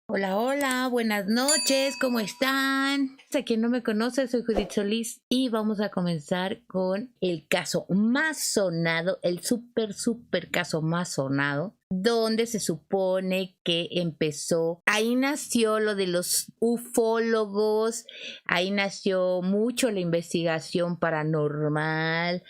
Hola, hola, buenas noches, ¿cómo están? A quien no me conoce, soy Judith Solís y vamos a comenzar con el caso más sonado, el súper caso más sonado, donde se supone que empezó, ahí nació lo de los ufólogos, ahí nació mucho la investigación paranormal.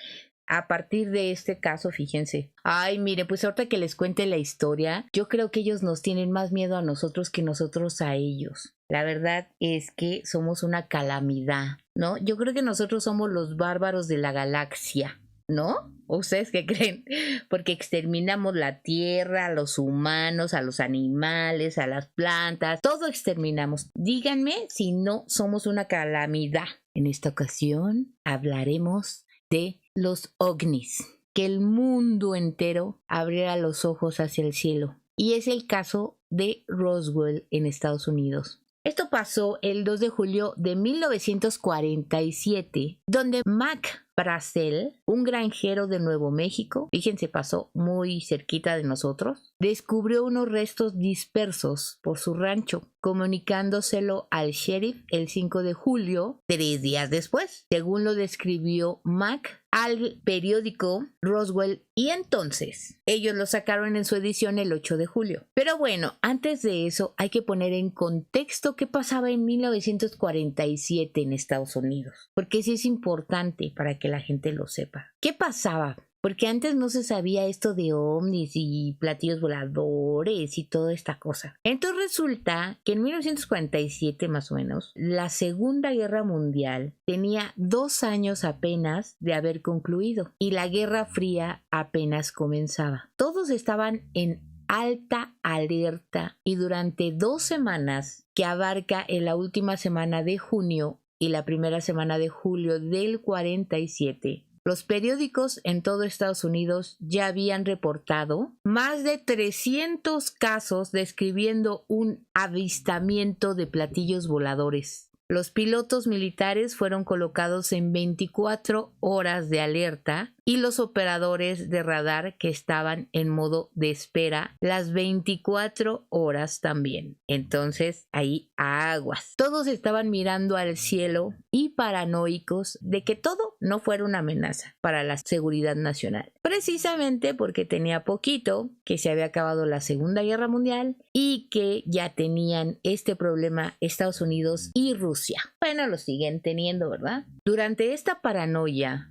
A partir de este caso, fíjense. Ay, mire, pues ahorita que les cuente la historia, yo creo que ellos nos tienen más miedo a nosotros que nosotros a ellos. La verdad es que somos una calamidad, ¿no? Yo creo que nosotros somos los bárbaros de la galaxia, ¿no? ¿Ustedes qué creen? Porque exterminamos la tierra, a los humanos, a los animales, a las plantas, todo exterminamos. Díganme si no somos una calamidad. En esta ocasión hablaremos de los ovnis, que el mundo entero abriera los ojos hacia el cielo. Y es el caso de Roswell en Estados Unidos. Esto pasó el 2 de julio de 1947, donde Mac Brazel, un granjero de Nuevo México, fíjense, pasó muy cerquita de nosotros, descubrió unos restos dispersos por su rancho, comunicándoselo al sheriff el 5 de julio, 3 días después, según lo describió Mac al periódico Roswell, y entonces ellos lo sacaron en su edición el 8 de julio. Pero bueno, antes de eso hay que poner en contexto qué pasaba en 1947 en Estados Unidos, porque sí es importante para que la gente lo sepa. ¿Qué pasaba? Porque antes no se sabía esto de ovnis y platillos voladores y toda esta cosa. Entonces resulta que en 1947 más o menos, la Segunda Guerra Mundial tenía 2 años apenas de haber concluido y la Guerra Fría apenas comenzaba. Todos estaban en alta alerta y durante 2 semanas, que abarca en la última semana de junio y la primera semana de julio del 47, los periódicos en todo Estados Unidos ya habían reportado más de 300 casos describiendo un avistamiento de platillos voladores. Los pilotos militares fueron colocados en 24 horas de alerta y los operadores de radar que estaban en modo de espera las 24 horas también. Entonces, ahí aguas. Todos estaban mirando al cielo y paranoicos de que todo no fuera una amenaza para la seguridad nacional. Precisamente porque tenía poquito que se había acabado la Segunda Guerra Mundial y que ya tenían este problema Estados Unidos y Rusia. Bueno, lo siguen teniendo, ¿verdad? Durante esta paranoia,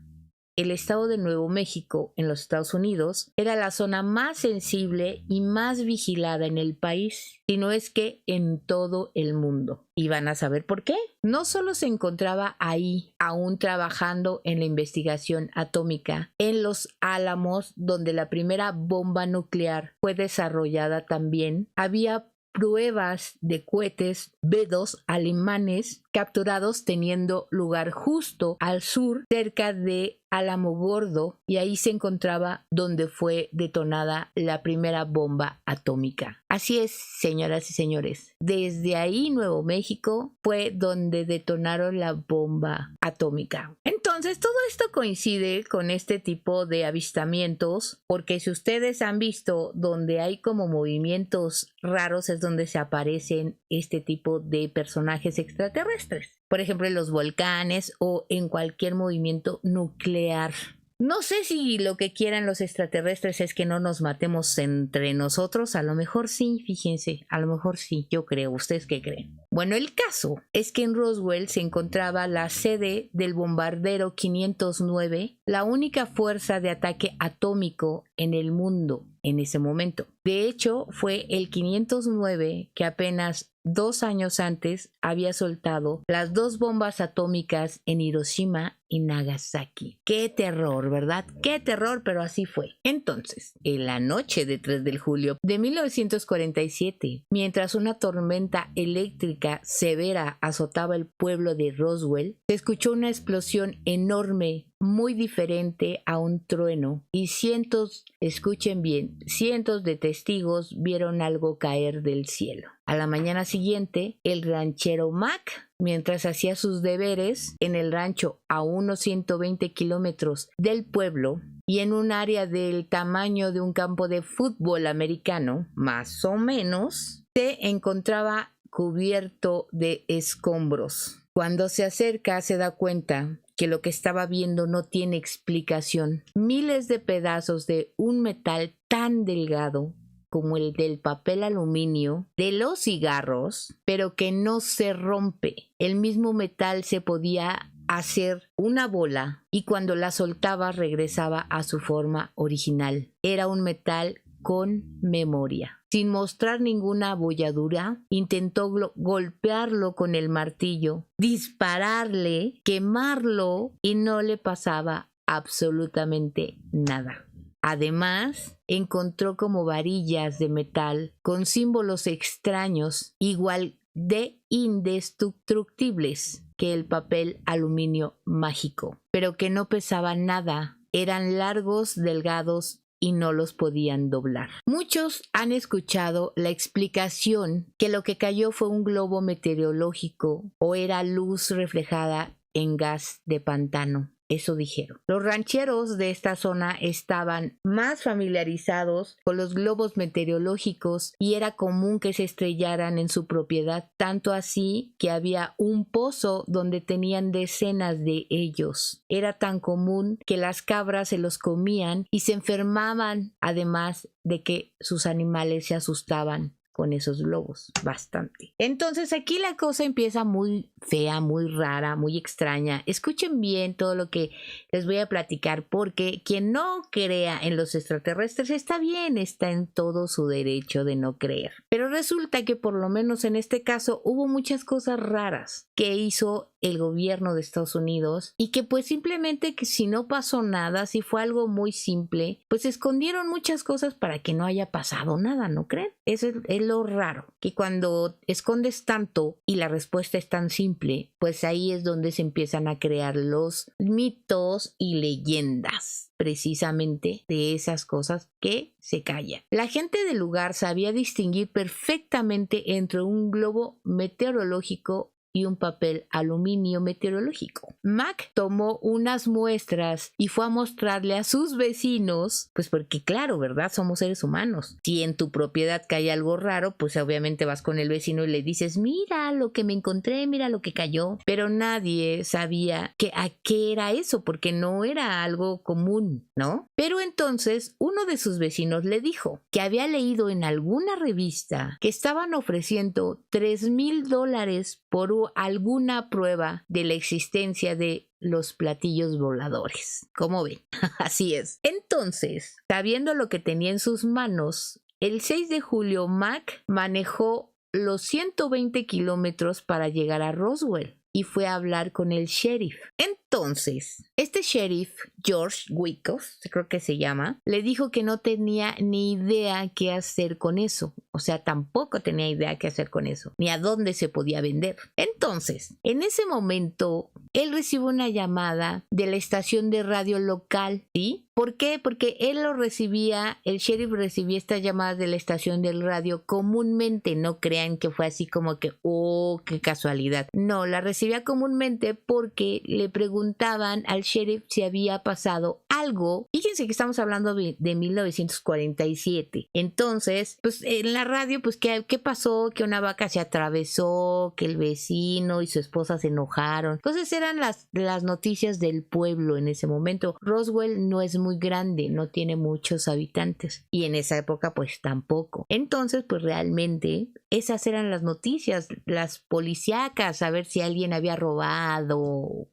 el estado de Nuevo México en los Estados Unidos era la zona más sensible y más vigilada en el país, si no es que en todo el mundo. ¿Y van a saber por qué? No solo se encontraba ahí, aún trabajando en la investigación atómica, en Los Álamos, donde la primera bomba nuclear fue desarrollada también, había pruebas de cohetes B-2 alemanes capturados teniendo lugar justo al sur, cerca de Alamogordo, y ahí se encontraba donde fue detonada la primera bomba atómica. Así es, señoras y señores, desde ahí Nuevo México fue donde detonaron la bomba atómica. Entonces todo esto coincide con este tipo de avistamientos, porque si ustedes han visto donde hay como movimientos raros es donde se aparecen este tipo de personajes extraterrestres. Por ejemplo, en los volcanes o en cualquier movimiento nuclear. No sé si lo que quieran los extraterrestres es que no nos matemos entre nosotros. A lo mejor sí, fíjense, a lo mejor sí, yo creo. ¿Ustedes qué creen? Bueno, el caso es que en Roswell se encontraba la sede del bombardero 509, la única fuerza de ataque atómico en el mundo en ese momento. De hecho, fue el 509 que apenas 2 años antes había soltado las 2 bombas atómicas en Hiroshima y Nagasaki. ¡Qué terror!, ¿verdad? ¡Qué terror!, pero así fue. Entonces, en la noche de 3 de julio de 1947, mientras una tormenta eléctrica severa azotaba el pueblo de Roswell, se escuchó una explosión enorme, muy diferente a un trueno, y cientos, escuchen bien, cientos de testigos vieron algo caer del cielo. A la mañana siguiente, el ranchero Mac, mientras hacía sus deberes en el rancho a unos 120 kilómetros del pueblo, y en un área del tamaño de un campo de fútbol americano, más o menos, se encontraba cubierto de escombros. Cuando se acerca se da cuenta que lo que estaba viendo no tiene explicación. Miles de pedazos de un metal tan delgado como el del papel aluminio de los cigarros, pero que no se rompe. El mismo metal se podía hacer una bola y cuando la soltaba regresaba a su forma original. Era un metal con memoria. Sin mostrar ninguna abolladura, intentó golpearlo con el martillo, dispararle, quemarlo y no le pasaba absolutamente nada. Además, encontró como varillas de metal con símbolos extraños, igual de indestructibles que el papel aluminio mágico, pero que no pesaban nada, eran largos, delgados y no los podían doblar. Muchos han escuchado la explicación que lo que cayó fue un globo meteorológico o era luz reflejada en gas de pantano. Eso dijeron. Los rancheros de esta zona estaban más familiarizados con los globos meteorológicos y era común que se estrellaran en su propiedad, tanto así que había un pozo donde tenían decenas de ellos. Era tan común que las cabras se los comían y se enfermaban, además de que sus animales se asustaban con esos globos, bastante. Entonces aquí la cosa empieza muy fea, muy rara, muy extraña. Escuchen bien todo lo que les voy a platicar, porque quien no crea en los extraterrestres está bien, está en todo su derecho de no creer. Pero resulta que por lo menos en este caso hubo muchas cosas raras que hizo el gobierno de Estados Unidos y que pues simplemente que si no pasó nada, si fue algo muy simple, pues escondieron muchas cosas para que no haya pasado nada, ¿no creen? Eso es lo raro, que cuando escondes tanto y la respuesta es tan simple, pues ahí es donde se empiezan a crear los mitos y leyendas, precisamente de esas cosas que se callan. La gente del lugar sabía distinguir perfectamente entre un globo meteorológico y un papel aluminio meteorológico. Mac tomó unas muestras y fue a mostrarle a sus vecinos, pues porque claro, ¿verdad? Somos seres humanos. Si en tu propiedad cae algo raro, pues obviamente vas con el vecino y le dices, mira lo que me encontré, mira lo que cayó. Pero nadie sabía a qué era eso, porque no era algo común, ¿no? Pero entonces uno de sus vecinos le dijo que había leído en alguna revista que estaban ofreciendo $3,000 por alguna prueba de la existencia de los platillos voladores. ¿Cómo ven? Así es. Entonces, sabiendo lo que tenía en sus manos, el 6 de julio Mac manejó los 120 kilómetros para llegar a Roswell y fue a hablar con el sheriff. Entonces, este sheriff, George Wickos, creo que se llama, le dijo que no tenía ni idea qué hacer con eso. O sea, tampoco tenía idea qué hacer con eso, ni a dónde se podía vender. Entonces, en ese momento, él recibe una llamada de la estación de radio local, ¿sí? ¿Por qué? Porque él lo recibía, el sheriff recibía estas llamadas de la estación del radio comúnmente. No crean que fue así como que, oh, qué casualidad. No, la recibía comúnmente porque le preguntaban al sheriff si había pasado algo. Fíjense que estamos hablando de 1947. Entonces, pues en la radio, pues ¿qué pasó? Que una vaca se atravesó, que el vecino y su esposa se enojaron. Entonces eran las noticias del pueblo en ese momento. Roswell no es muy grande, no tiene muchos habitantes y en esa época pues tampoco. Entonces pues realmente esas eran las noticias, las policíacas, a ver si alguien había robado,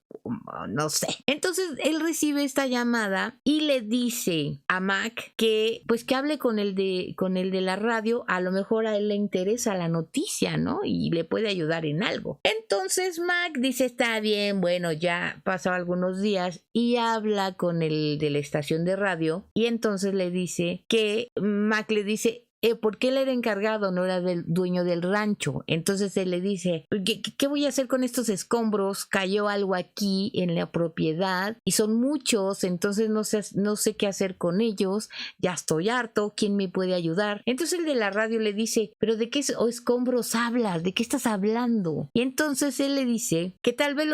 no sé. Entonces él recibe esta llamada y le dice a Mac que pues que hable con el de la radio, a lo mejor a él le interesa la noticia, ¿no? Y le puede ayudar en algo. Entonces Mac dice, está bien, bueno, ya pasó algunos días y habla con el de la estación de radio y entonces le dice que Mac le dice, porque él era encargado, no era del dueño del rancho. Entonces él le dice, ¿qué voy a hacer con estos escombros? Cayó algo aquí en la propiedad y son muchos, entonces no sé qué hacer con ellos, ya estoy harto, ¿quién me puede ayudar? Entonces el de la radio le dice, ¿pero de qué escombros hablas? ¿De qué estás hablando? Y entonces él le dice que tal vez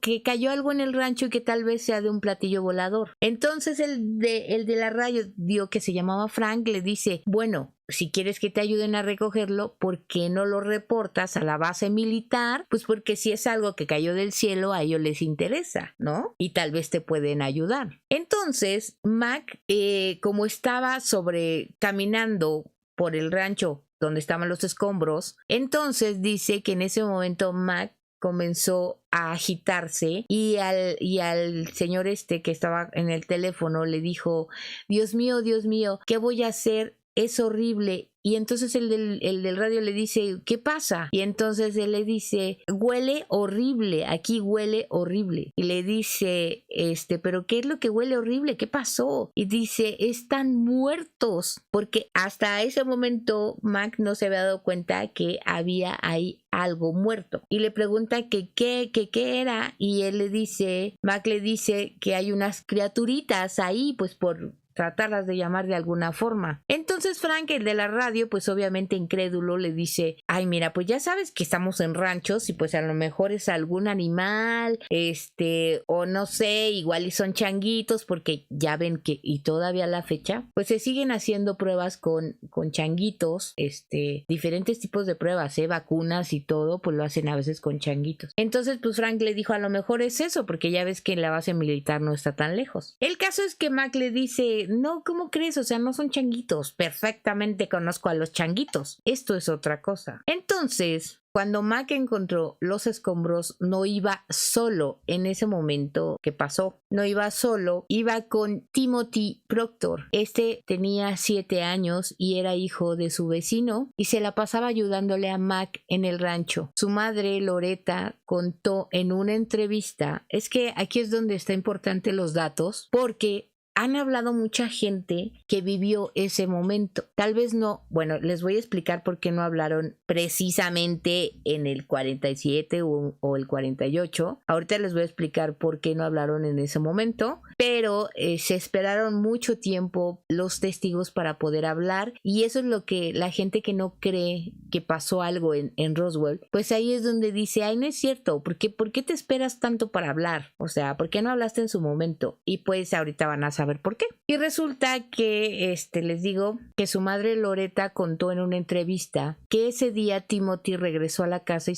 que cayó algo en el rancho y que tal vez sea de un platillo volador. Entonces el de la radio, que se llamaba Frank, le dice, bueno, si quieres que te ayuden a recogerlo, ¿por qué no lo reportas a la base militar? Pues porque si es algo que cayó del cielo, a ellos les interesa, ¿no? Y tal vez te pueden ayudar. Entonces, Mac, como estaba caminando por el rancho donde estaban los escombros, entonces dice que en ese momento Mac comenzó a agitarse y al señor que estaba en el teléfono le dijo, Dios mío, ¿qué voy a hacer? Es horrible. Y entonces el del radio le dice, ¿qué pasa? Y entonces él le dice, huele horrible, aquí huele horrible. Y le dice, ¿pero qué es lo que huele horrible? ¿Qué pasó? Y dice, están muertos. Porque hasta ese momento Mac no se había dado cuenta que había ahí algo muerto. Y le pregunta que qué era. Y Mac le dice que hay unas criaturitas ahí, pues por tratarlas de llamar de alguna forma. Entonces Frank, el de la radio, pues obviamente incrédulo, le dice, ay, mira, pues ya sabes que estamos en ranchos y pues a lo mejor es algún animal, o no sé, igual y son changuitos, porque ya ven que, y todavía a la fecha, pues se siguen haciendo pruebas con changuitos, diferentes tipos de pruebas, vacunas y todo, pues lo hacen a veces con changuitos. Entonces, pues Frank le dijo, a lo mejor es eso, porque ya ves que la base militar no está tan lejos. El caso es que Mac le dice, no, ¿cómo crees? O sea, no son changuitos. Perfectamente conozco a los changuitos. Esto es otra cosa. Entonces, cuando Mac encontró los escombros, no iba solo en ese momento que pasó. No iba solo, iba con Timothy Proctor. Tenía 7 años y era hijo de su vecino y se la pasaba ayudándole a Mac en el rancho. Su madre, Loretta, contó en una entrevista, es que aquí es donde está importante los datos, porque han hablado mucha gente que vivió ese momento. Tal vez no, bueno, les voy a explicar por qué no hablaron precisamente en el 47 o el 48. Ahorita les voy a explicar por qué no hablaron en ese momento, pero se esperaron mucho tiempo los testigos para poder hablar, y eso es lo que la gente que no cree que pasó algo en Roswell, pues ahí es donde dice, ay, no es cierto, ¿por qué te esperas tanto para hablar? O sea, ¿por qué no hablaste en su momento? Y pues ahorita van a saber por qué. Y resulta que les digo que su madre Loretta contó en una entrevista que ese día Timothy regresó a la casa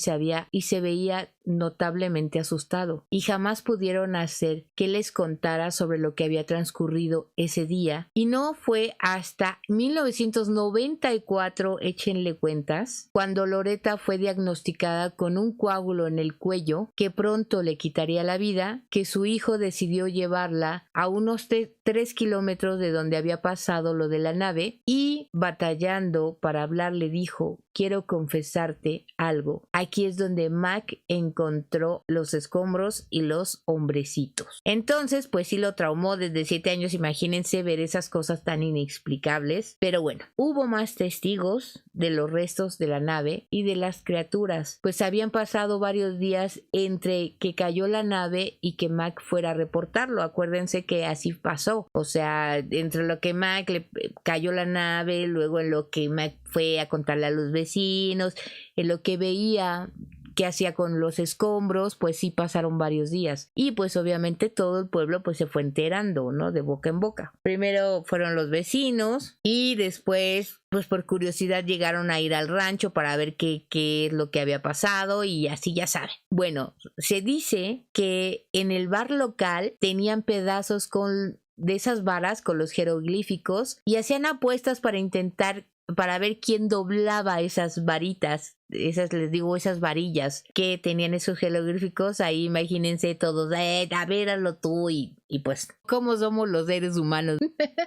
y se veía notablemente asustado, y jamás pudieron hacer que les contara sobre lo que había transcurrido ese día, y no fue hasta 1994, échenle cuentas, cuando Loretta fue diagnosticada con un coágulo en el cuello que pronto le quitaría la vida, que su hijo decidió llevarla a unos 3 kilómetros de donde había pasado lo de la nave, y batallando para hablar le dijo, quiero confesarte algo. Aquí es donde Mac encontró los escombros y los hombrecitos. Entonces, pues sí lo traumó desde 7 años, imagínense ver esas cosas tan inexplicables. Pero bueno, hubo más testigos de los restos de la nave y de las criaturas, pues habían pasado varios días entre que cayó la nave y que Mac fuera a reportarlo. Acuérdense que así pasó, o sea, entre lo que Mac le cayó la nave, luego en lo que Mac fue a contarle a los vecinos, en lo que veía qué hacía con los escombros, pues sí pasaron varios días. Y pues obviamente todo el pueblo pues se fue enterando, ¿no? De boca en boca. Primero fueron los vecinos y después pues por curiosidad llegaron a ir al rancho para ver qué es lo que había pasado, y así ya saben. Bueno, se dice que en el bar local tenían pedazos de esas varas con los jeroglíficos y hacían apuestas para ver quién doblaba esas varitas les digo, esas varillas que tenían esos jeroglíficos, ahí imagínense todos, a ver, hazlo tú y pues, ¿cómo somos los seres humanos?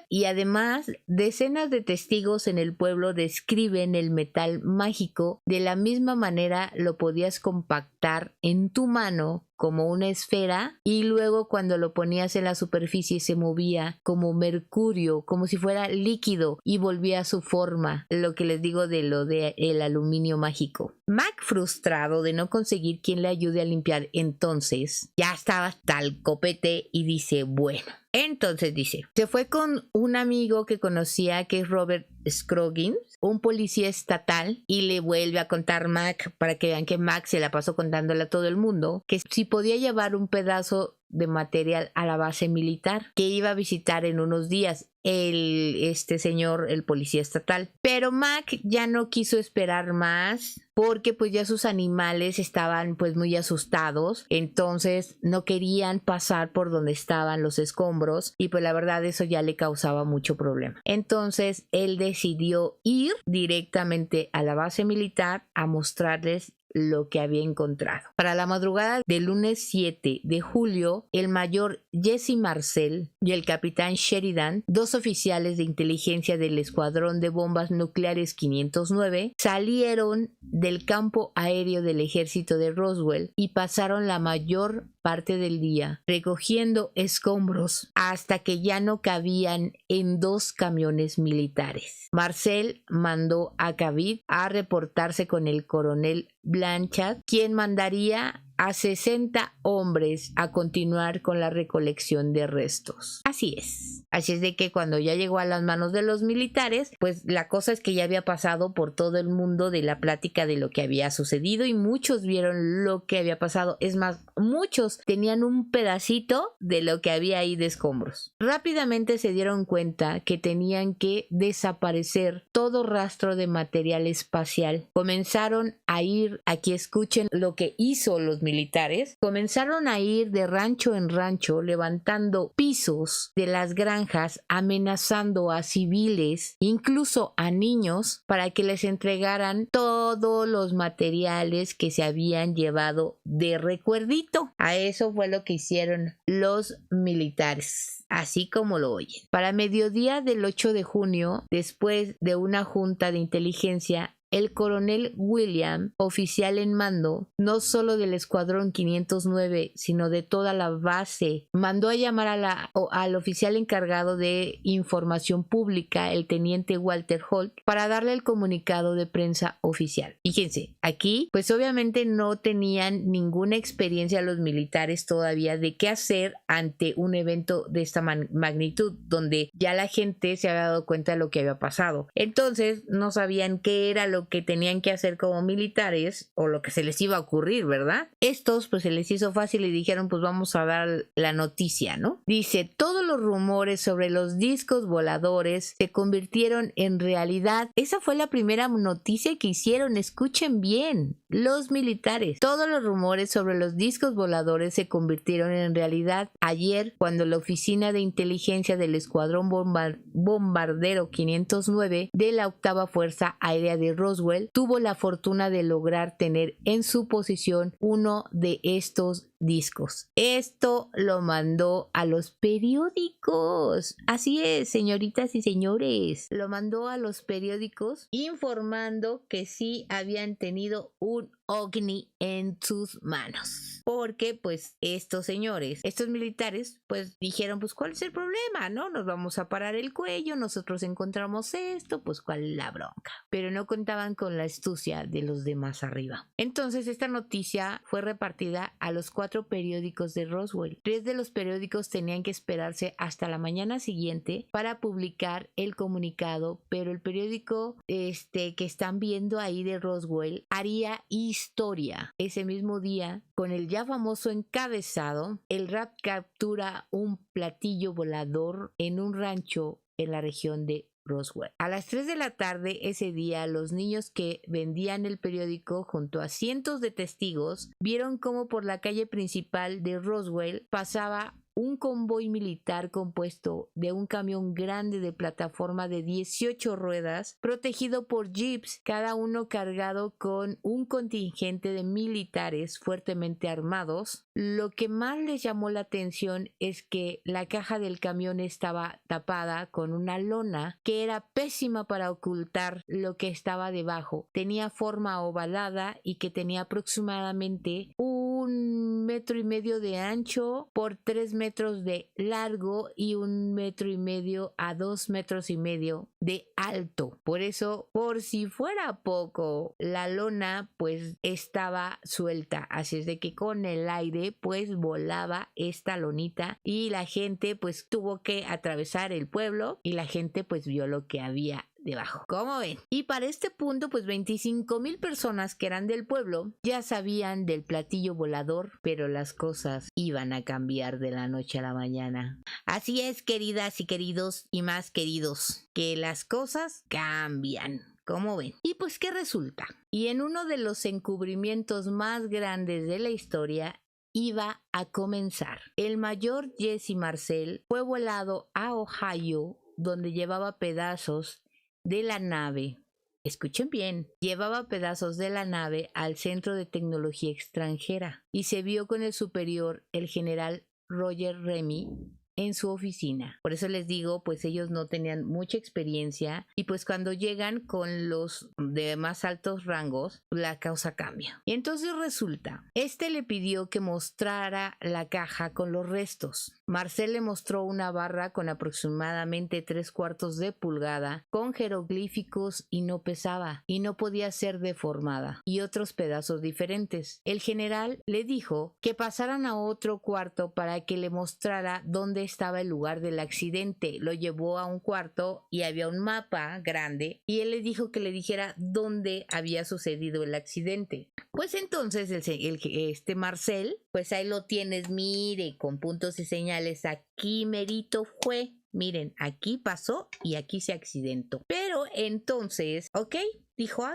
Y además, decenas de testigos en el pueblo describen el metal mágico de la misma manera lo podías compactar en tu mano como una esfera y luego cuando lo ponías en la superficie se movía como mercurio, como si fuera líquido y volvía a su forma, lo que les digo de lo de el aluminio mágico. Mac, frustrado de no conseguir quien le ayude a limpiar, entonces ya estaba hasta el copete y dice, bueno. Entonces dice, se fue con un amigo que conocía que es Robert Scroggins, un policía estatal, y le vuelve a contar Mac para que vean que Mac se la pasó contándole a todo el mundo que si podía llevar un pedazo de material a la base militar que iba a visitar en unos días este señor, el policía estatal. Pero Mac ya no quiso esperar más porque pues ya sus animales estaban pues muy asustados, entonces no querían pasar por donde estaban los escombros y pues la verdad eso ya le causaba mucho problema. Entonces él decidió ir directamente a la base militar a mostrarles lo que había encontrado. Para la madrugada del lunes 7 de julio, el mayor Jesse Marcel y el capitán Sheridan, dos oficiales de inteligencia del Escuadrón de Bombas Nucleares 509, salieron del campo aéreo del ejército de Roswell y pasaron la mayor parte del día recogiendo escombros hasta que ya no cabían en 2 camiones militares. Marcel mandó a Cavid a reportarse con el coronel Blanchard, quien mandaría a 60 hombres a continuar con la recolección de restos. Así es. Así es de que cuando ya llegó a las manos de los militares, pues la cosa es que ya había pasado por todo el mundo de la plática de lo que había sucedido y muchos vieron lo que había pasado. Es más, muchos tenían un pedacito de lo que había ahí de escombros. Rápidamente se dieron cuenta que tenían que desaparecer todo rastro de material espacial. Comenzaron a ir, aquí escuchen lo que hizo los militares, comenzaron a ir de rancho en rancho levantando pisos de las granjas, amenazando a civiles, incluso a niños, para que les entregaran todos los materiales que se habían llevado de recuerdito. A eso fue lo que hicieron los militares, así como lo oyen. Para mediodía del 8 de junio, después de una junta de inteligencia, el coronel William, oficial en mando, no solo del escuadrón 509, sino de toda la base, mandó a llamar al oficial encargado de información pública, el teniente Walter Holt, para darle el comunicado de prensa oficial. Fíjense, aquí pues obviamente no tenían ninguna experiencia los militares todavía de qué hacer ante un evento de esta magnitud, donde ya la gente se había dado cuenta de lo que había pasado. Entonces no sabían qué era lo que tenían que hacer como militares o lo que se les iba a ocurrir, ¿verdad? Estos pues se les hizo fácil y dijeron pues vamos a dar la noticia, ¿no? Dice, todos los rumores sobre los discos voladores se convirtieron en realidad. Esa fue la primera noticia que hicieron, escuchen bien, los militares. Todos los rumores sobre los discos voladores se convirtieron en realidad ayer cuando la oficina de inteligencia del Escuadrón Bombardero 509 de la Octava Fuerza Aérea de Roswell tuvo la fortuna de lograr tener en su posición uno de estos discos. Esto lo mandó a los periódicos. Así es, señoritas y señores. Lo mandó a los periódicos informando que sí habían tenido un ovni en sus manos. Porque pues estos señores, estos militares, pues dijeron, pues ¿cuál es el problema? ¿No? Nos vamos a parar el cuello, nosotros encontramos esto, pues ¿cuál es la bronca? Pero no contaban con la astucia de los demás arriba. Entonces esta noticia fue repartida a los 4 periódicos de Roswell. 3 de los periódicos tenían que esperarse hasta la mañana siguiente para publicar el comunicado, pero el periódico que están viendo ahí de Roswell haría historia ese mismo día con el ya famoso encabezado: el RAP captura un platillo volador en un rancho en la región de Roswell. A las 3 de la tarde ese día, los niños que vendían el periódico junto a cientos de testigos vieron cómo por la calle principal de Roswell pasaba un convoy militar compuesto de un camión grande de plataforma de 18 ruedas, protegido por jeeps, cada uno cargado con un contingente de militares fuertemente armados. Lo que más les llamó la atención es que la caja del camión estaba tapada con una lona que era pésima para ocultar lo que estaba debajo. Tenía forma ovalada y que tenía aproximadamente 1,5 metros de ancho por 3 metros de largo y 1,5 metros a 2,5 metros de alto. Por eso, por si fuera poco, la lona pues estaba suelta, así es de que con el aire pues volaba esta lonita y la gente pues tuvo que atravesar el pueblo y la gente pues vio lo que había debajo. ¿Cómo ven? Y para este punto, pues 25,000 personas que eran del pueblo ya sabían del platillo volador, pero las cosas iban a cambiar de la noche a la mañana. Así es, queridas y queridos y más queridos, que las cosas cambian. ¿Cómo ven? Y pues, ¿qué resulta? Y en uno de los encubrimientos más grandes de la historia iba a comenzar. El mayor Jesse Marcel fue volado a Ohio, donde llevaba pedazos de la nave. Escuchen bien, llevaba pedazos de la nave al Centro de Tecnología Extranjera y se vio con el superior, el general Roger Remy, en su oficina. Por eso les digo, pues ellos no tenían mucha experiencia y pues cuando llegan con los de más altos rangos, la cosa cambia. Y entonces resulta, le pidió que mostrara la caja con los restos. Marcel le mostró una barra con aproximadamente 3/4 de pulgada, con jeroglíficos y no pesaba y no podía ser deformada, y otros pedazos diferentes. El general le dijo que pasaran a otro cuarto para que le mostrara dónde estaba el lugar del accidente. Lo llevó a un cuarto y había un mapa grande y él le dijo que le dijera dónde había sucedido el accidente. Pues entonces Marcel, pues ahí lo tienes, mire, con puntos y señales, aquí merito fue. Miren, aquí pasó y aquí se accidentó. Pero entonces, ok, dijo,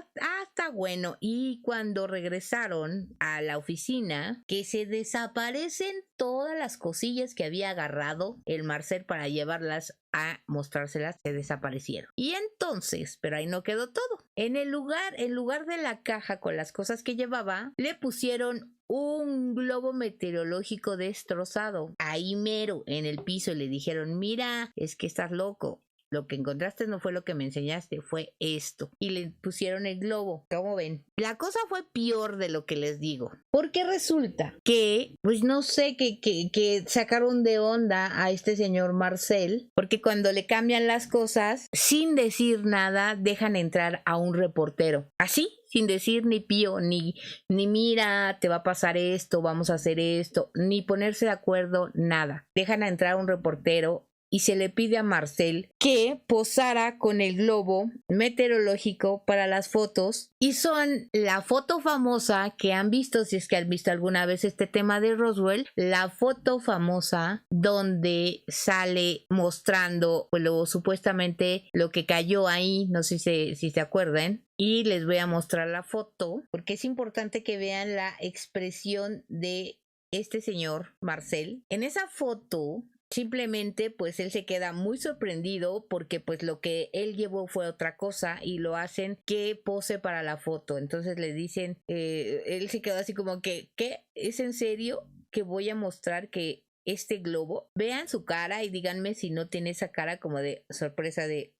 está bueno. Y cuando regresaron a la oficina, que se desaparecen todas las cosillas que había agarrado el Marcel para llevarlas a mostrárselas, se desaparecieron. Y entonces, pero ahí no quedó todo. En lugar de la caja con las cosas que llevaba, le pusieron un globo meteorológico destrozado ahí mero en el piso y le dijeron, mira, es que estás loco. Lo que encontraste no fue lo que me enseñaste, fue esto. Y le pusieron el globo. ¿Cómo ven? La cosa fue peor de lo que les digo. Porque resulta que, pues no sé, que sacaron de onda a este señor Marcel. Porque cuando le cambian las cosas, sin decir nada, dejan entrar a un reportero. Así, sin decir ni pío, ni mira, te va a pasar esto, vamos a hacer esto, ni ponerse de acuerdo, nada. Dejan a entrar a un reportero y se le pide a Marcel que posara con el globo meteorológico para las fotos, y son la foto famosa que han visto, si es que han visto alguna vez este tema de Roswell, la foto famosa donde sale mostrando pues, supuestamente lo que cayó ahí, no sé si se acuerdan. Y les voy a mostrar la foto porque es importante que vean la expresión de este señor Marcel. En esa foto simplemente pues él se queda muy sorprendido porque pues lo que él llevó fue otra cosa y lo hacen que pose para la foto. Entonces le dicen, él se quedó así como que, ¿qué? ¿Es en serio que voy a mostrar que este globo? Vean su cara y díganme si no tiene esa cara como de sorpresa de,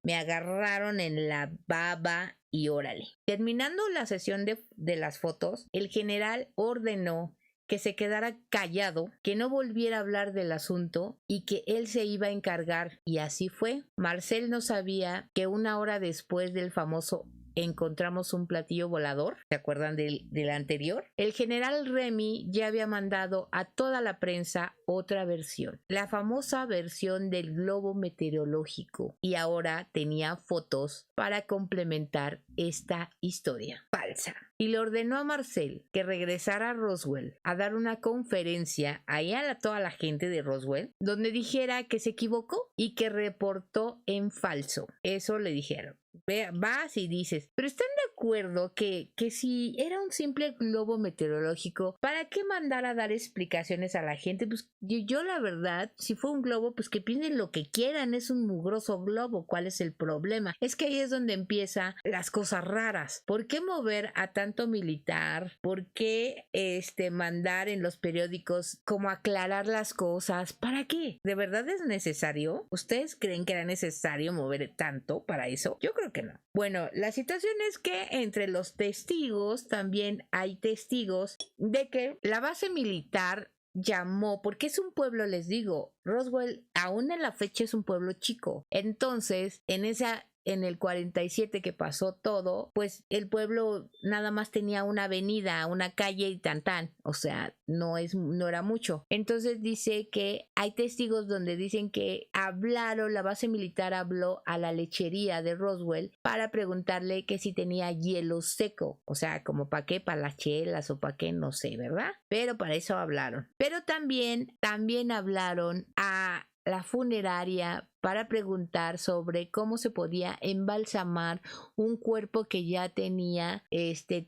me agarraron en la baba y órale. Terminando la sesión de las fotos, el general ordenó que se quedara callado, que no volviera a hablar del asunto y que él se iba a encargar. Y así fue. Marcel no sabía que 1 hora después del famoso encontramos un platillo volador, ¿se acuerdan del anterior? El general Remy ya había mandado a toda la prensa otra versión, la famosa versión del globo meteorológico, y ahora tenía fotos para complementar esta historia falsa. Y le ordenó a Marcel que regresara a Roswell a dar una conferencia ahí a toda la gente de Roswell, donde dijera que se equivocó y que reportó en falso. Eso le dijeron. Vas y dices, pero ¿están de recuerdo que si era un simple globo meteorológico, ¿para qué mandar a dar explicaciones a la gente? Pues yo la verdad, si fue un globo, pues que piensen lo que quieran, es un mugroso globo, ¿cuál es el problema? Es que ahí es donde empiezan las cosas raras. ¿Por qué mover a tanto militar? ¿Por qué mandar en los periódicos como aclarar las cosas? ¿Para qué? ¿De verdad es necesario? ¿Ustedes creen que era necesario mover tanto para eso? Yo creo que no. Bueno, la situación es que entre los testigos también hay testigos de que la base militar llamó, porque es un pueblo, les digo, Roswell aún en la fecha es un pueblo chico. Entonces, en el 47 que pasó todo, pues el pueblo nada más tenía una avenida, una calle y tan, o sea, no era mucho. Entonces dice que hay testigos donde dicen que la base militar habló a la lechería de Roswell para preguntarle que si tenía hielo seco, o sea, como para qué, para las chelas o para qué, no sé, ¿verdad? Pero para eso hablaron. Pero también hablaron a la funeraria para preguntar sobre cómo se podía embalsamar un cuerpo que ya tenía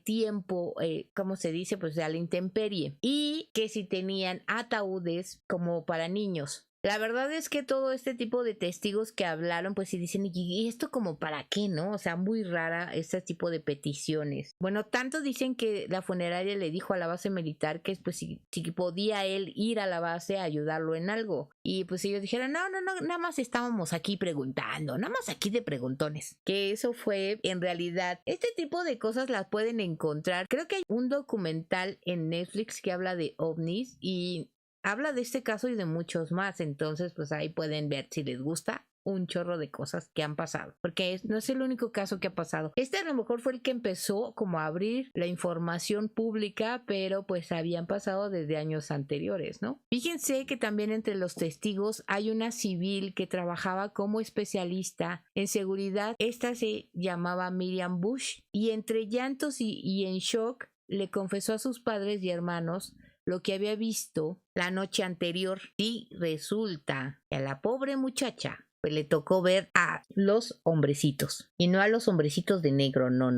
tiempo, ¿cómo se dice? Pues a la intemperie, y que si tenían ataúdes como para niños. La verdad es que todo este tipo de testigos que hablaron, pues sí dicen, ¿y esto como para qué, no? O sea, muy rara este tipo de peticiones. Bueno, tanto dicen que la funeraria le dijo a la base militar que pues si podía él ir a la base a ayudarlo en algo. Y pues ellos dijeron, no, nada más estábamos aquí preguntando, nada más aquí de preguntones. Que eso fue, en realidad, este tipo de cosas las pueden encontrar. Creo que hay un documental en Netflix que habla de ovnis y habla de este caso y de muchos más, entonces pues ahí pueden ver si les gusta un chorro de cosas que han pasado, porque no es el único caso que ha pasado. Este a lo mejor fue el que empezó como a abrir la información pública, pero pues habían pasado desde años anteriores, ¿no? Fíjense que también entre los testigos hay una civil que trabajaba como especialista en seguridad. Esta se llamaba Miriam Bush y entre llantos y en shock le confesó a sus padres y hermanos lo que había visto la noche anterior. Y resulta que a la pobre muchacha pues le tocó ver a los hombrecitos y no a los hombrecitos de negro, no.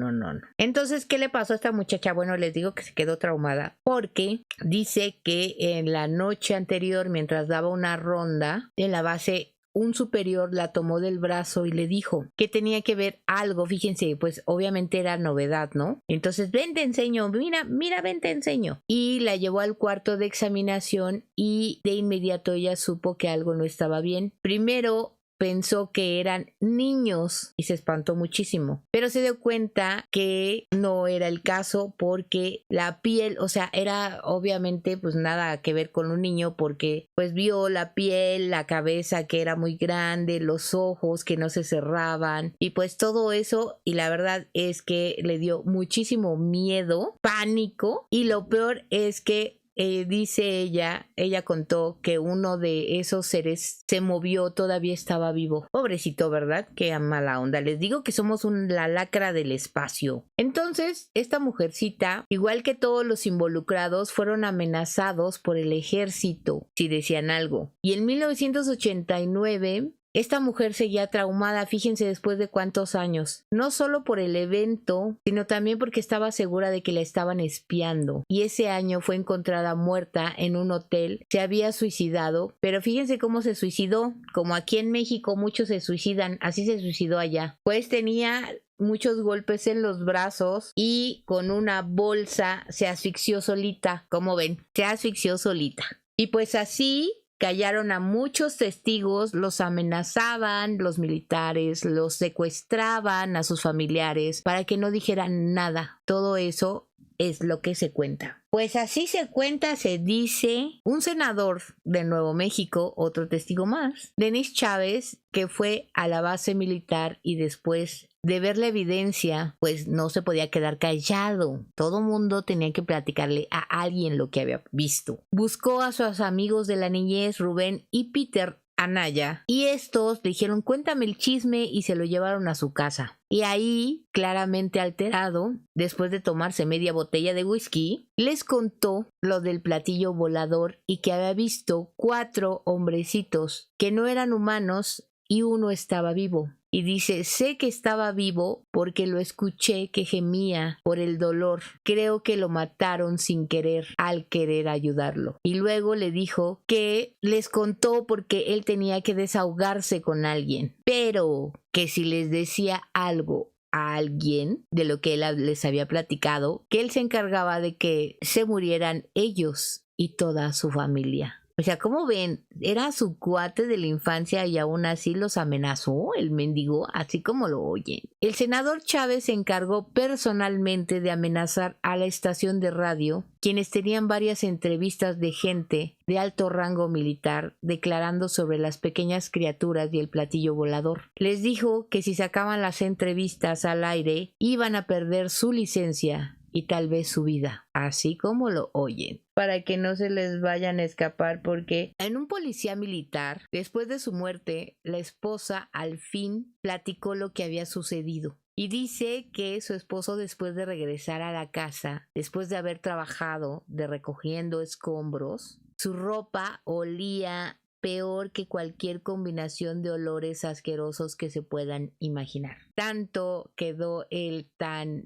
Entonces, ¿qué le pasó a esta muchacha? Bueno, les digo que se quedó traumada porque dice que en la noche anterior, mientras daba una ronda en la base, un superior la tomó del brazo y le dijo que tenía que ver algo. Fíjense, pues obviamente era novedad, ¿no? Entonces, ven te enseño, mira, ven te enseño. Y la llevó al cuarto de examinación y de inmediato ella supo que algo no estaba bien. Primero pensó que eran niños y se espantó muchísimo, pero se dio cuenta que no era el caso porque la piel, o sea, era obviamente pues nada que ver con un niño porque pues vio la piel, la cabeza que era muy grande, los ojos que no se cerraban y pues todo eso, y la verdad es que le dio muchísimo miedo, pánico, y lo peor es que dice ella contó que uno de esos seres se movió, todavía estaba vivo. Pobrecito, ¿verdad? Qué mala onda. Les digo que somos la lacra del espacio. Entonces, esta mujercita, igual que todos los involucrados, fueron amenazados por el ejército si decían algo. Y en 1989... esta mujer seguía traumada, fíjense después de cuántos años, no solo por el evento, sino también porque estaba segura de que la estaban espiando. Y ese año fue encontrada muerta en un hotel, se había suicidado, pero fíjense cómo se suicidó, como aquí en México muchos se suicidan, así se suicidó allá. Pues tenía muchos golpes en los brazos y con una bolsa se asfixió solita, como ven, se asfixió solita. Y pues así callaron a muchos testigos, los amenazaban, los militares los secuestraban a sus familiares para que no dijeran nada. Todo eso es lo que se cuenta. Pues así se cuenta, se dice. Un senador de Nuevo México, otro testigo más, Denis Chávez, que fue a la base militar y después de ver la evidencia, pues no se podía quedar callado. Todo mundo tenía que platicarle a alguien lo que había visto. Buscó a sus amigos de la niñez, Rubén y Peter Anaya, y estos le dijeron cuéntame el chisme y se lo llevaron a su casa. Y ahí, claramente alterado, después de tomarse media botella de whisky, les contó lo del platillo volador y que había visto 4 hombrecitos que no eran humanos y uno estaba vivo. Y dice, sé que estaba vivo porque lo escuché que gemía por el dolor. Creo que lo mataron sin querer al querer ayudarlo. Y luego le dijo que les contó porque él tenía que desahogarse con alguien, pero que si les decía algo a alguien de lo que él les había platicado, que él se encargaba de que se murieran ellos y toda su familia. O sea, ¿cómo ven? Era su cuate de la infancia y aún así los amenazó, el mendigo, así como lo oyen. El senador Chávez se encargó personalmente de amenazar a la estación de radio, quienes tenían varias entrevistas de gente de alto rango militar declarando sobre las pequeñas criaturas y el platillo volador. Les dijo que si sacaban las entrevistas al aire, iban a perder su licencia y tal vez su vida, así como lo oyen, para que no se les vayan a escapar, porque en un policía militar, después de su muerte, la esposa al fin platicó lo que había sucedido. Y dice que su esposo, después de regresar a la casa, después de haber trabajado de recogiendo escombros, su ropa olía peor que cualquier combinación de olores asquerosos que se puedan imaginar. Tanto quedó él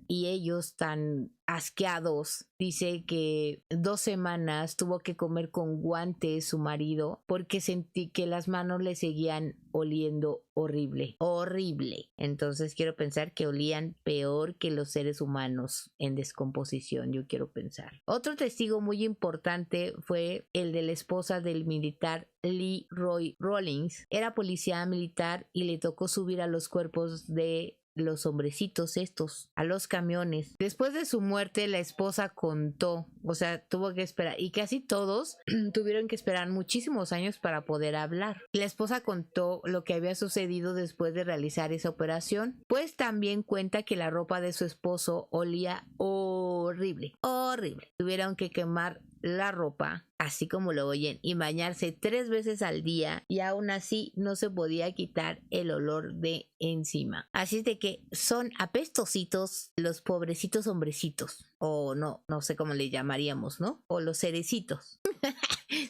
y ellos tan asqueados. Dice que 2 semanas tuvo que comer con guantes su marido porque sentí que las manos le seguían oliendo horrible, horrible. Entonces quiero pensar que olían peor que los seres humanos en descomposición, yo quiero pensar. Otro testigo muy importante fue el de la esposa del militar Lee Roy Rawlings. Era policía militar y le tocó subir a los cuerpos de los hombrecitos estos a los camiones. Después de su muerte, la esposa contó, o sea, tuvo que esperar, y casi todos tuvieron que esperar muchísimos años para poder hablar. La esposa contó lo que había sucedido después de realizar esa operación, pues también cuenta que la ropa de su esposo olía horrible, horrible. Tuvieron que quemar la ropa, así como lo oyen, y bañarse 3 veces al día, y aún así no se podía quitar el olor de encima. Así es de que son apestositos los pobrecitos hombrecitos, o no sé cómo le llamaríamos, ¿no? O los cerecitos.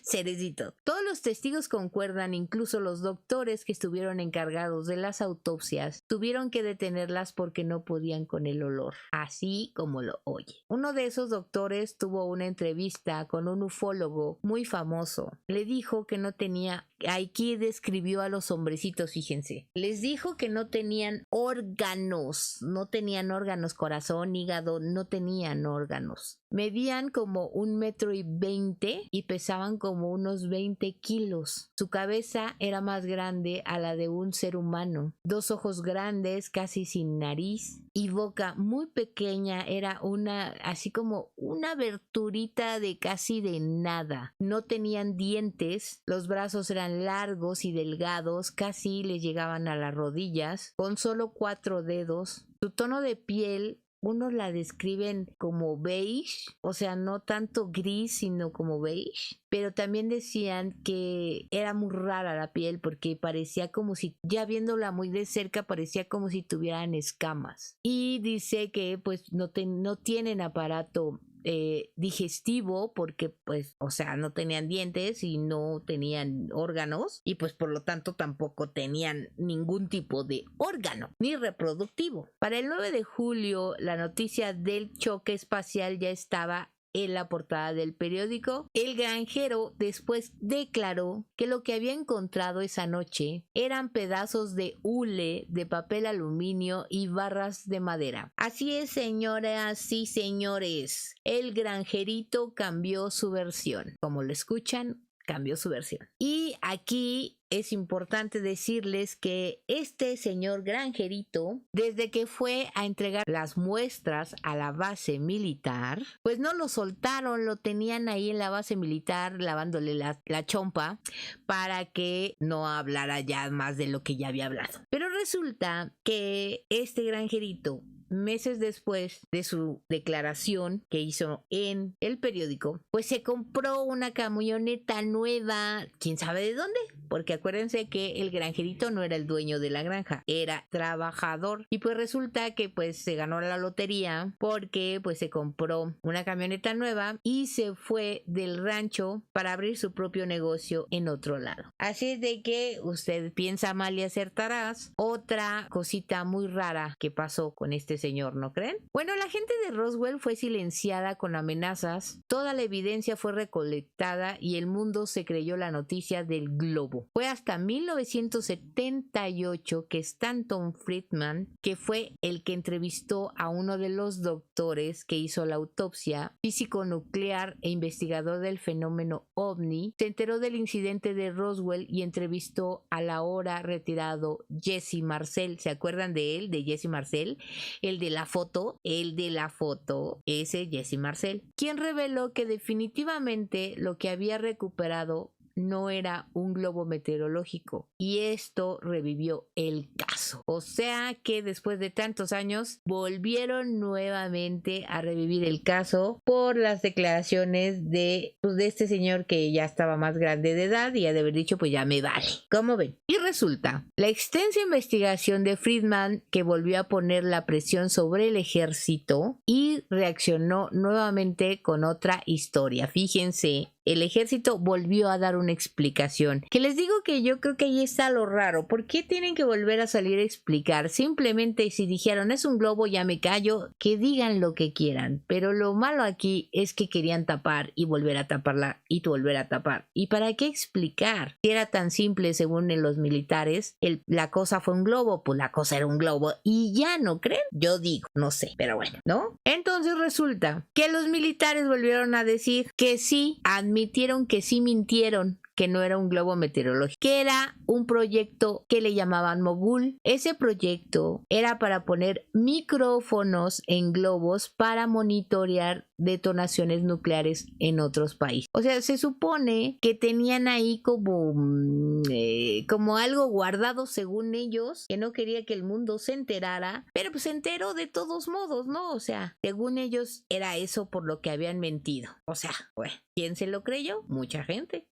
Cerecito. Todos los testigos concuerdan, incluso los doctores que estuvieron encargados de las autopsias tuvieron que detenerlas porque no podían con el olor, así como lo oye. Uno de esos doctores tuvo una entrevista con un ufólogo muy famoso. Le dijo que no tenía, aquí describió a los hombrecitos, fíjense. Les dijo que no tenían órganos, corazón, hígado, no tenían órganos. Medían como 1,20 m y pesaban como unos 20 kilos. Su cabeza era más grande a la de un ser humano. 2 ojos grandes, casi sin nariz, y boca muy pequeña, era así como una aberturita de casi de nada. No tenían dientes, los brazos eran largos y delgados, casi les llegaban a las rodillas, con solo 4 dedos. Su tono de piel, unos la describen como beige, o sea, no tanto gris, sino como beige. Pero también decían que era muy rara la piel porque parecía como si, ya viéndola muy de cerca, parecía como si tuvieran escamas. Y dice que pues no tienen aparato digestivo porque pues, o sea, no tenían dientes y no tenían órganos y pues por lo tanto tampoco tenían ningún tipo de órgano ni reproductivo. Para el 9 de julio la noticia del choque espacial ya estaba en la portada del periódico. El granjero después declaró que lo que había encontrado esa noche eran pedazos de hule, de papel aluminio y barras de madera. Así es, señoras y señores, el granjerito cambió su versión. Como lo escuchan, cambió su versión. Y aquí es importante decirles que este señor granjerito, desde que fue a entregar las muestras a la base militar, pues no lo soltaron, lo tenían ahí en la base militar lavándole la chompa para que no hablara ya más de lo que ya había hablado. Pero resulta que este granjerito meses después de su declaración que hizo en el periódico, pues se compró una camioneta nueva, quién sabe de dónde, porque acuérdense que el granjerito no era el dueño de la granja, era trabajador, y pues resulta que pues se ganó la lotería porque pues se compró una camioneta nueva y se fue del rancho para abrir su propio negocio en otro lado. Así es de que usted piensa mal y acertarás. Otra cosita muy rara que pasó con este señor, ¿no creen? Bueno, la gente de Roswell fue silenciada con amenazas, toda la evidencia fue recolectada y el mundo se creyó la noticia del globo. Fue hasta 1978 que Stanton Friedman, que fue el que entrevistó a uno de los doctores que hizo la autopsia, físico nuclear e investigador del fenómeno OVNI, se enteró del incidente de Roswell y entrevistó al ahora retirado Jesse Marcel. ¿Se acuerdan de él, de Jesse Marcel? El de la foto, ese Jesse Marcel, quien reveló que definitivamente lo que había recuperado no era un globo meteorológico y esto revivió el caso. O sea que después de tantos años volvieron nuevamente a revivir el caso por las declaraciones de este señor que ya estaba más grande de edad y ha de haber dicho pues ya me vale. ¿Cómo ven? Y resulta, la extensa investigación de Friedman que volvió a poner la presión sobre el ejército y reaccionó nuevamente con otra historia. Fíjense, el ejército volvió a dar una explicación. Que les digo que yo creo que ahí está lo raro. ¿Por qué tienen que volver a salir a explicar? Simplemente si dijeron es un globo ya me callo, que digan lo que quieran. Pero lo malo aquí es que querían tapar y volver a taparla y volver a tapar. ¿Y para qué explicar? Si era tan simple según los militares, la cosa fue un globo, pues la cosa era un globo y ya, ¿no creen? Yo digo, no sé, pero bueno, ¿no? Entonces resulta que los militares volvieron a decir que sí, admitieron que sí mintieron, que no era un globo meteorológico, que era un proyecto que le llamaban Mogul. Ese proyecto era para poner micrófonos en globos para monitorear detonaciones nucleares en otros países. O sea, se supone que tenían ahí como algo guardado según ellos, que no quería que el mundo se enterara, pero pues se enteró de todos modos, ¿no? O sea, según ellos era eso por lo que habían mentido. O sea, bueno, ¿quién se lo creyó? Mucha gente.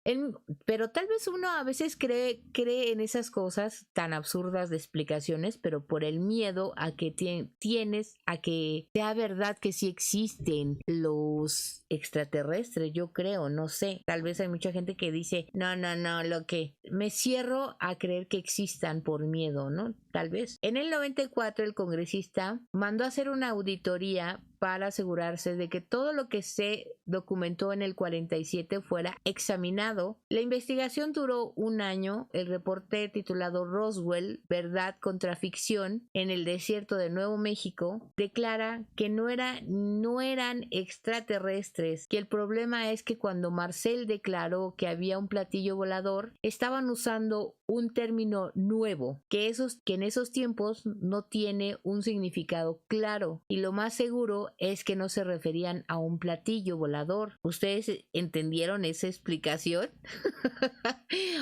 Pero tal vez uno a veces cree en esas cosas tan absurdas de explicaciones, pero por el miedo a que tienes a que sea verdad que sí existen los extraterrestres, yo creo, no sé. Tal vez hay mucha gente que dice, no, lo que me cierro a creer que existan por miedo, ¿no? Tal vez. En el 94 el congresista mandó a hacer una auditoría para asegurarse de que todo lo que se documentó en el 47 fuera examinado. La investigación duró un año. El reporte titulado Roswell, Verdad contra Ficción, en el desierto de Nuevo México, declara que no eran extraterrestres, que el problema es que cuando Marcel declaró que había un platillo volador, estaban usando un término nuevo, que en esos tiempos no tiene un significado claro, y lo más seguro es que no se referían a un platillo volador. ¿Ustedes entendieron esa explicación?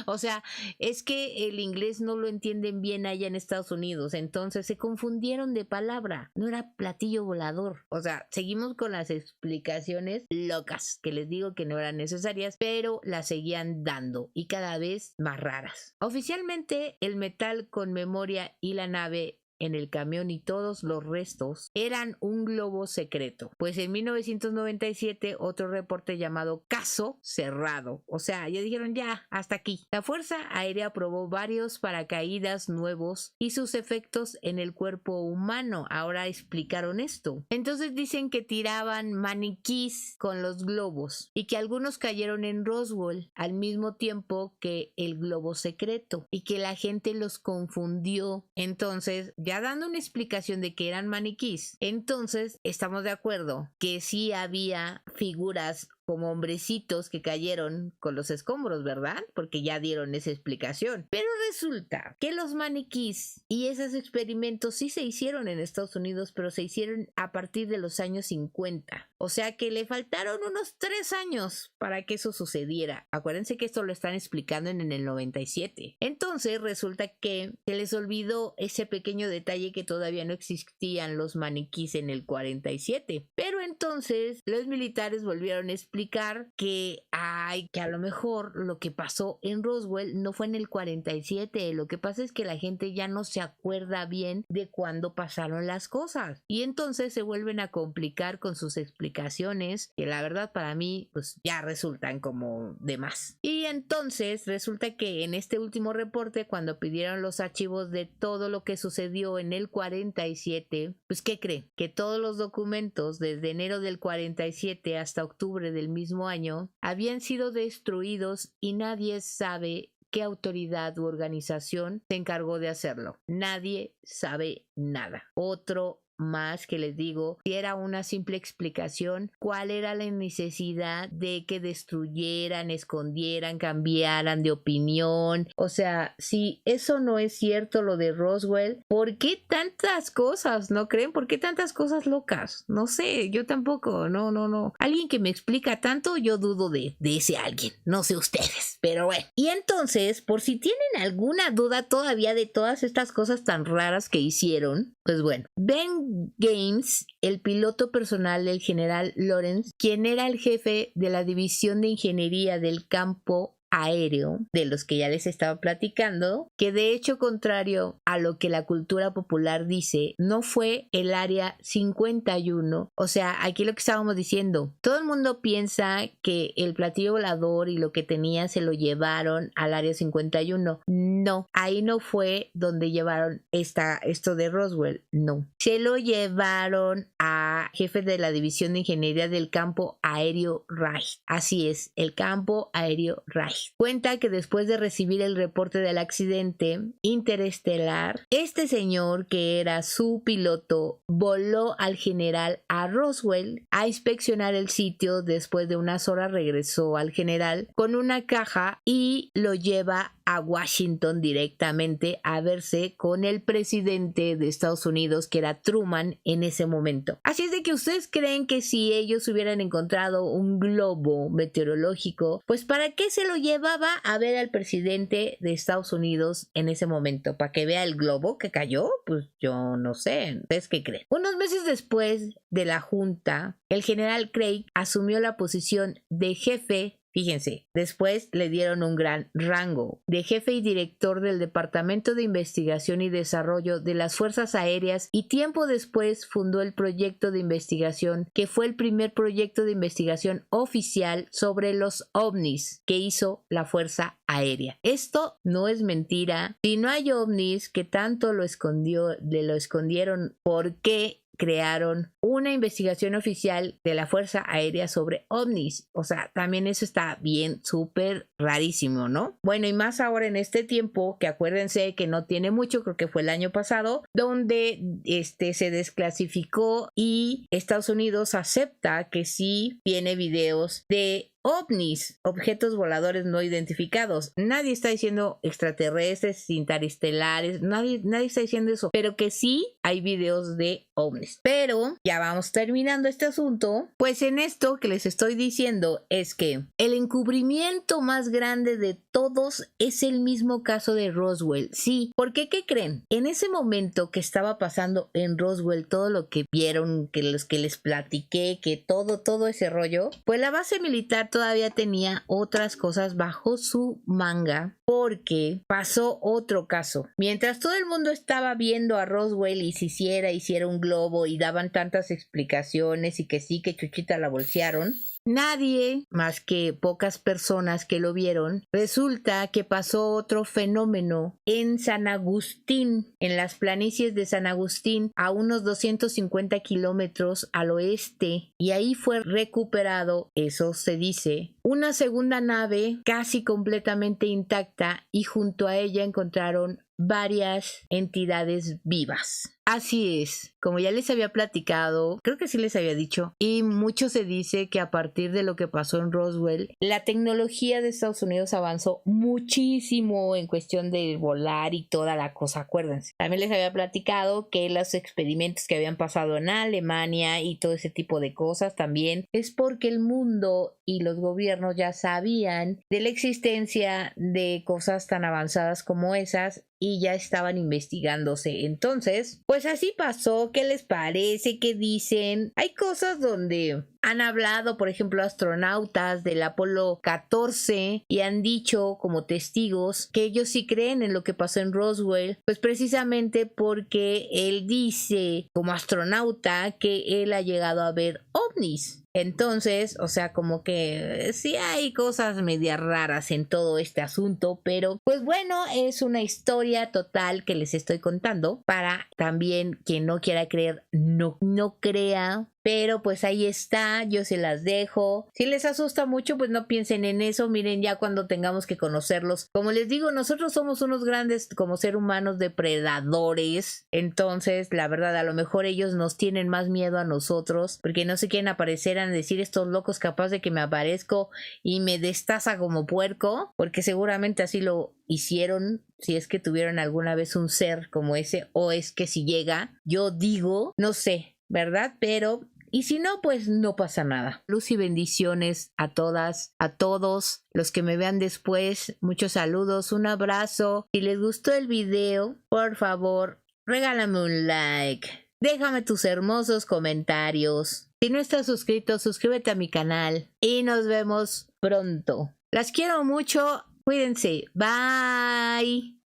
O sea, es que el inglés no lo entienden bien allá en Estados Unidos, entonces se confundieron de palabra, no era platillo volador. O sea, seguimos con las explicaciones locas, que les digo que no eran necesarias, pero las seguían dando y cada vez más raras. Oficialmente, el metal con memoria y la nave en el camión y todos los restos eran un globo secreto. Pues en 1997 otro reporte llamado Caso Cerrado. O sea, ya dijeron ya, hasta aquí. La Fuerza Aérea probó varios paracaídas nuevos y sus efectos en el cuerpo humano. Ahora explicaron esto. Entonces dicen que tiraban maniquís con los globos y que algunos cayeron en Roswell al mismo tiempo que el globo secreto y que la gente los confundió. Entonces, ya dando una explicación de que eran maniquís, entonces estamos de acuerdo que sí había figuras como hombrecitos que cayeron con los escombros, ¿verdad? Porque ya dieron esa explicación. Pero resulta que los maniquís y esos experimentos sí se hicieron en Estados Unidos, pero se hicieron a partir de los años 50. O sea que le faltaron unos 3 años para que eso sucediera. Acuérdense que esto lo están explicando en el 97. Entonces resulta que se les olvidó ese pequeño detalle que todavía no existían los maniquís en el 47. Pero entonces los militares volvieron a explicar que a lo mejor lo que pasó en Roswell no fue en el 47. Lo que pasa es que la gente ya no se acuerda bien de cuándo pasaron las cosas. Y entonces se vuelven a complicar con sus explicaciones, que la verdad para mí pues ya resultan como de más. Y entonces resulta que en este último reporte, cuando pidieron los archivos de todo lo que sucedió en el 47, pues ¿qué creen? Que todos los documentos desde enero del 47 hasta octubre del mismo año habían sido destruidos y nadie sabe qué autoridad u organización se encargó de hacerlo. Nadie sabe nada. Otro más que les digo, si era una simple explicación, cuál era la necesidad de que destruyeran, escondieran, cambiaran de opinión. O sea, si eso no es cierto lo de Roswell, ¿por qué tantas cosas? ¿No creen? ¿Por qué tantas cosas locas? No sé, yo tampoco, no. Alguien que me explica tanto, yo dudo de ese alguien, no sé ustedes, pero bueno. Y entonces, por si tienen alguna duda todavía de todas estas cosas tan raras que hicieron, pues bueno, Ben Games, el piloto personal del general Lawrence, quien era el jefe de la división de ingeniería del campo aéreo, de los que ya les estaba platicando, que de hecho, contrario a lo que la cultura popular dice, no fue el área 51. O sea, aquí lo que estábamos diciendo, todo el mundo piensa que el platillo volador y lo que tenía se lo llevaron al área 51. No, ahí no fue donde llevaron esto de Roswell, no. Se lo llevaron a jefe de la división de ingeniería del campo aéreo Reich. Así es, el campo aéreo Reich. Cuenta que después de recibir el reporte del accidente interestelar, este señor, que era su piloto, voló al general a Roswell a inspeccionar el sitio. Después de unas horas regresó al general con una caja y lo lleva a Washington directamente a verse con el presidente de Estados Unidos, que era Truman en ese momento. Así es de que ustedes creen que si ellos hubieran encontrado un globo meteorológico, pues ¿para qué se lo llevaba a ver al presidente de Estados Unidos en ese momento? ¿Para que vea el globo que cayó? Pues yo no sé. ¿Ustedes qué creen? Unos meses después de la junta, el general Craig asumió la posición de jefe. Fíjense, después le dieron un gran rango de jefe y director del Departamento de Investigación y Desarrollo de las Fuerzas Aéreas, y tiempo después fundó el proyecto de investigación que fue el primer proyecto de investigación oficial sobre los ovnis que hizo la Fuerza Aérea. Esto no es mentira. Si no hay ovnis, que tanto lo escondieron, ¿por qué crearon una investigación oficial de la Fuerza Aérea sobre ovnis? O sea, también eso está bien, súper rarísimo, ¿no? Bueno, y más ahora en este tiempo, que acuérdense que no tiene mucho, creo que fue el año pasado, donde se desclasificó y Estados Unidos acepta que sí tiene videos de ovnis, objetos voladores no identificados. Nadie está diciendo extraterrestres, interestelares, nadie está diciendo eso, pero que sí hay videos de ovnis. Pero ya vamos terminando este asunto. Pues en esto que les estoy diciendo es que el encubrimiento más grande de todos es el mismo caso de Roswell. Sí, porque ¿qué creen? En ese momento que estaba pasando en Roswell, todo lo que vieron, que los que les platiqué, que todo ese rollo, pues la base militar todavía tenía otras cosas bajo su manga, porque pasó otro caso. Mientras todo el mundo estaba viendo a Roswell y si hiciera un globo y daban tantas explicaciones y que sí, que Chuchita la bolsearon, nadie más que pocas personas que lo vieron. Resulta que pasó otro fenómeno en San Agustín, en las planicies de San Agustín, a unos 250 kilómetros al oeste, y ahí fue recuperado, eso se dice, una segunda nave casi completamente intacta y junto a ella encontraron varias entidades vivas. Así es, como ya les había platicado, creo que sí les había dicho, y mucho se dice que a partir de lo que pasó en Roswell, la tecnología de Estados Unidos avanzó muchísimo en cuestión de volar y toda la cosa, acuérdense. También les había platicado que los experimentos que habían pasado en Alemania y todo ese tipo de cosas también es porque el mundo y los gobiernos ya sabían de la existencia de cosas tan avanzadas como esas y ya estaban investigándose. Entonces, pues así pasó. ¿Qué les parece? ¿Qué dicen? Hay cosas donde han hablado, por ejemplo, astronautas del Apolo 14 y han dicho como testigos que ellos sí creen en lo que pasó en Roswell, pues precisamente porque él dice como astronauta que él ha llegado a ver ovnis. Entonces, o sea, como que sí hay cosas medias raras en todo este asunto, pero pues bueno, es una historia total que les estoy contando para también quien no quiera creer, no crea. Pero pues ahí está, yo se las dejo. Si les asusta mucho, pues no piensen en eso. Miren, ya cuando tengamos que conocerlos. Como les digo, nosotros somos unos grandes como ser humanos depredadores. Entonces, la verdad, a lo mejor ellos nos tienen más miedo a nosotros. Porque no se quieren aparecer a decir estos locos capaz de que me aparezco y me destaza como puerco. Porque seguramente así lo hicieron. Si es que tuvieron alguna vez un ser como ese. O es que si llega, yo digo, no sé, ¿verdad? Pero... y si no, pues no pasa nada. Luz y bendiciones a todas, a todos los que me vean después. Muchos saludos, un abrazo. Si les gustó el video, por favor, regálame un like. Déjame tus hermosos comentarios. Si no estás suscrito, suscríbete a mi canal. Y nos vemos pronto. Las quiero mucho. Cuídense. Bye.